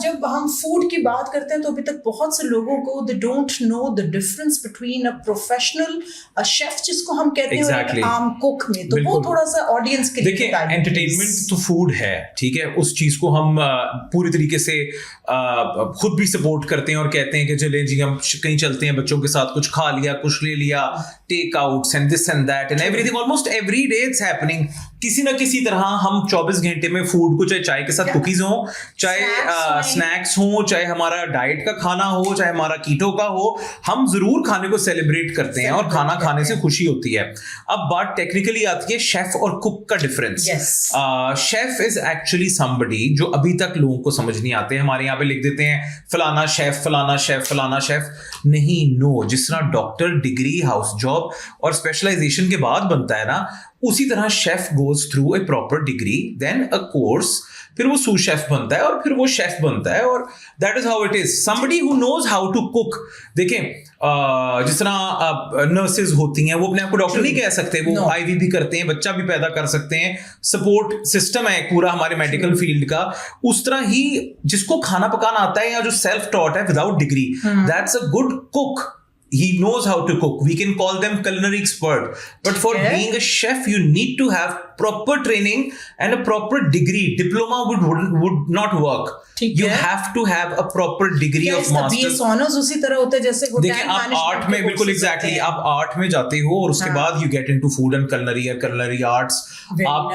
जब हम फूड की बात करते हैं तो अभी तक बहुत से लोगों को they don't know the difference between a professional chef जिसको हम कहते हैं और एक आम कुक में, तो वो थोड़ा सा ऑडियंस के लिए देखिए, एंटरटेनमेंट तो फूड है, ठीक है, उस चीज को हम पूरी तरीके से खुद भी सपोर्ट करते हैं और कहते हैं कि चले जी हम कहीं चलते हैं, बच्चों के साथ कुछ खा लिया, कुछ ले लिया, take outs and this and that and everything, almost every day it's happening. किसी ना किसी तरह हम 24 घंटे में फूड को, चाहे चाय के साथ कुकीज हो, चाहे स्नैक्स हो, चाहे हमारा डाइट का खाना हो, चाहे हमारा कीटो का हो, हम जरूर खाने को सेलिब्रेट करते हैं और खाना खाने से खुशी होती है। अब बात टेक्निकली आती है शेफ और कुक का difference. Chef is actually somebody जो अभी तक लोगों को समझ नहीं आते। हमारे यहाँ पे लिख देते हैं फलाना शेफ, फलाना शेफ, फलाना शेफ। नहीं, नो, जिस तरह डॉक्टर डिग्री, हाउस जॉब और स्पेशलाइजेशन के बाद बनता है ना, उसी तरह chef goes through a proper degree, then a course, फिर वो सू शेफ बनता है और फिर वो शेफ बनता है, और that is how it is. Somebody who knows how to cook. देखें, जिस तरह नर्सेज होती हैं, वो अपने आप को डॉक्टर नहीं कह सकते, वो आईवी भी करते हैं, बच्चा भी पैदा कर सकते हैं, सपोर्ट सिस्टम है पूरा हमारे मेडिकल फील्ड का। उस तरह ही जिसको खाना पकाना आता है या जो सेल्फ टॉट है without degree, that's a good cook. He knows how to cook. We can call them culinary expert. But for being a chef, you need to have proper training and a proper degree. Diploma would not work. You have to have a proper degree of master's. BS honors उसी तरह होता है जैसे देखिए, आप art में बिल्कुल exactly आप आर्ट में जाते हो और उसके बाद you get into food and culinary या culinary arts. आप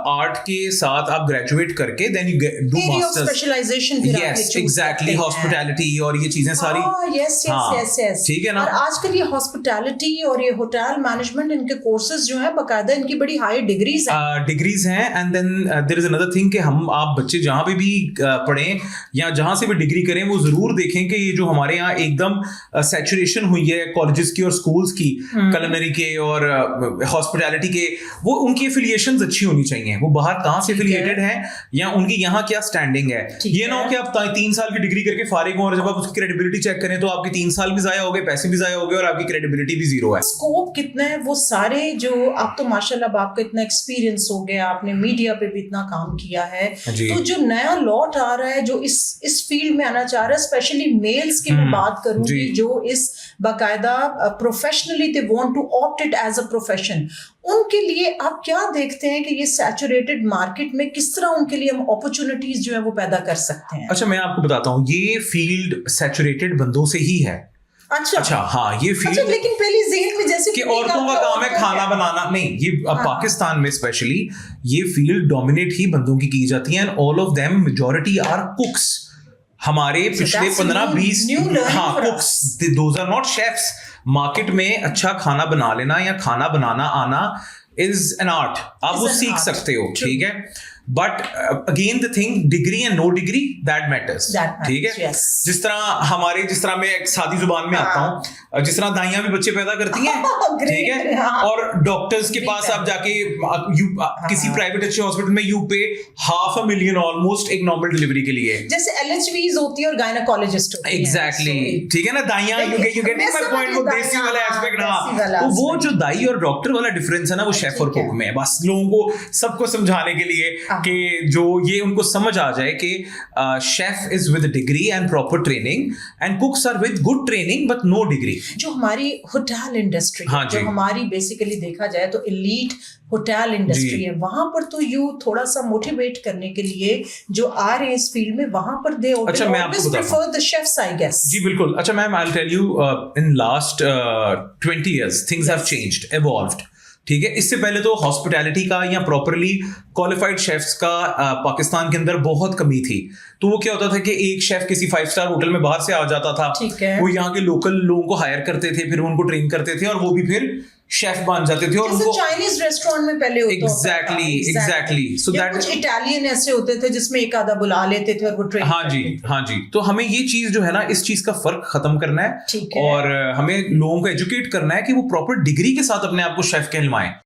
आर्ट के साथ आप ग्रेजुएट करके then you do masters specialization. Yes, exactly, hospitality और ये चीजें सारी. यस यस यस, ठीक है ना. और आजकल ये हॉस्पिटैलिटी और ये होटल मैनेजमेंट, इनके कोर्सेज जो है बकायदा इनकी बड़ी हाई डिग्रीज हैं. And then there is another thing कि हम आप बच्चे जहां पे भी पढ़ें या जहां से भी डिग्री करें, वो जरूर देखें कि ये जो हमारे यहाँ एकदम सैचुरेशन हुई है कॉलेजेस की और स्कूल्स की, culinary के और हॉस्पिटैलिटी के, वो उनकी एफिलिएशंस अच्छी होनी चाहिए. वो बाहर कहाँ से एफिलिएटेड हैं या उनकी यहाँ क्या स्टैंडिंग है. ये ना हो कि आप 3 साल की डिग्री करके फारिग हो और जब आप उसकी क्रेडिबिलिटी चेक करें तो आपके 3 साल भी जाया हो गए, पैसे भी जाया हो गए और आपकी क्रेडिबिलिटी भी जीरो है. स्कोप कितना है वो सारे जो आप, तो माशाल्लाह आपका इतना एक्सपीरियंस हो गया, आपने मीडिया पे भी इतना काम किया है, तो जो नया लॉट आ रहा है जो इस फील्ड में आना चाह रहा है, स्पेशली मेल्स की मैं बात करूंगी जो इस बाकायदा professionally they want to opt it as a profession, उनके लिए आप क्या देखते हैं कि ये सैचुरेटेड मार्केट में किस तरह उनके लिए हम अपॉर्चुनिटीज जो है वो पैदा कर सकते हैं? अच्छा, मैं आपको बताता हूँ, ये फील्ड सैचुरेटेड बंदों से ही है. अच्छा, हाँ, ये फील्ड. अच्छा, लेकिन पहले ज़हन में जैसे कि औरतों का काम है खाना बनाना, नहीं, ये पाकिस्तान में स्पेशली ये फील्ड डोमिनेट ही बंदों की जाती है. And all of them majority are cooks. हमारे पिछले 15-20 cooks, those are not chefs. Market में अच्छा खाना बना लेना या खाना बनाना आना इज एन आर्ट. आप वो सीख सकते हो, ठीक है. But again the thing, degree and no degree that matters, ठीक है. जिस तरह मैं एक सादी जुबान में आता हूँ, जिस तरह दाइयां भी बच्चे पैदा करती हैं, ठीक है, और डॉक्टर्स के पास आप जाके किसी प्राइवेट अच्छे हॉस्पिटल में यू पे $500,000 ऑलमोस्ट एक नॉर्मल डिलीवरी के लिए, जैसे LHVs होती है और गायनेकोलॉजिस्ट होती है. एग्जैक्टली, ठीक है ना. दाइयां, यू गेट माय पॉइंट. वो देसी वाला एस्पेक्ट. हाँ, तो वो जो दाई और डॉक्टर वाला डिफरेंस है ना, वो शेफ और कुक में है. बस लोगों को सबको समझाने के लिए कि जो ये उनको समझ आ जाए कि chef is with degree and proper training and cooks are with good training but no degree. जो हमारी होटल इंडस्ट्री, जो हमारी बेसिकली देखा जाए तो एलीट होटल इंडस्ट्री है, वहां पर तो यू थोड़ा सा मोटिवेट करने के लिए जो आ रहे हैं इस फील्ड में, वहां पर they prefer the chefs, I guess. जी बिल्कुल. अच्छा ma'am, I will tell you, in last 20 years things have changed, evolved, ठीक है. इससे पहले तो हॉस्पिटैलिटी का या प्रॉपरली क्वालिफाइड शेफ्स का पाकिस्तान के अंदर बहुत कमी थी. तो वो क्या होता था कि एक शेफ किसी 5-star होटल में बाहर से आ जाता था, वो यहाँ के लोकल लोगों को हायर करते थे, फिर उनको ट्रेन करते थे और वो भी फिर शेफ बन जाते थे. और उनको चाइनीज रेस्टोरेंट में पहले होता था. एग्जैक्टली. सो दैट कुछ इटालियन ऐसे होते थे जिसमें एक आधा बुला लेते थे और वो ट्रेन. हाँ जी. तो हमें ये चीज जो है ना, इस चीज का फर्क खत्म करना है और हमें लोगों को एजुकेट करना है कि वो प्रॉपर डिग्री के साथ अपने आप को शेफ कहलवाएं.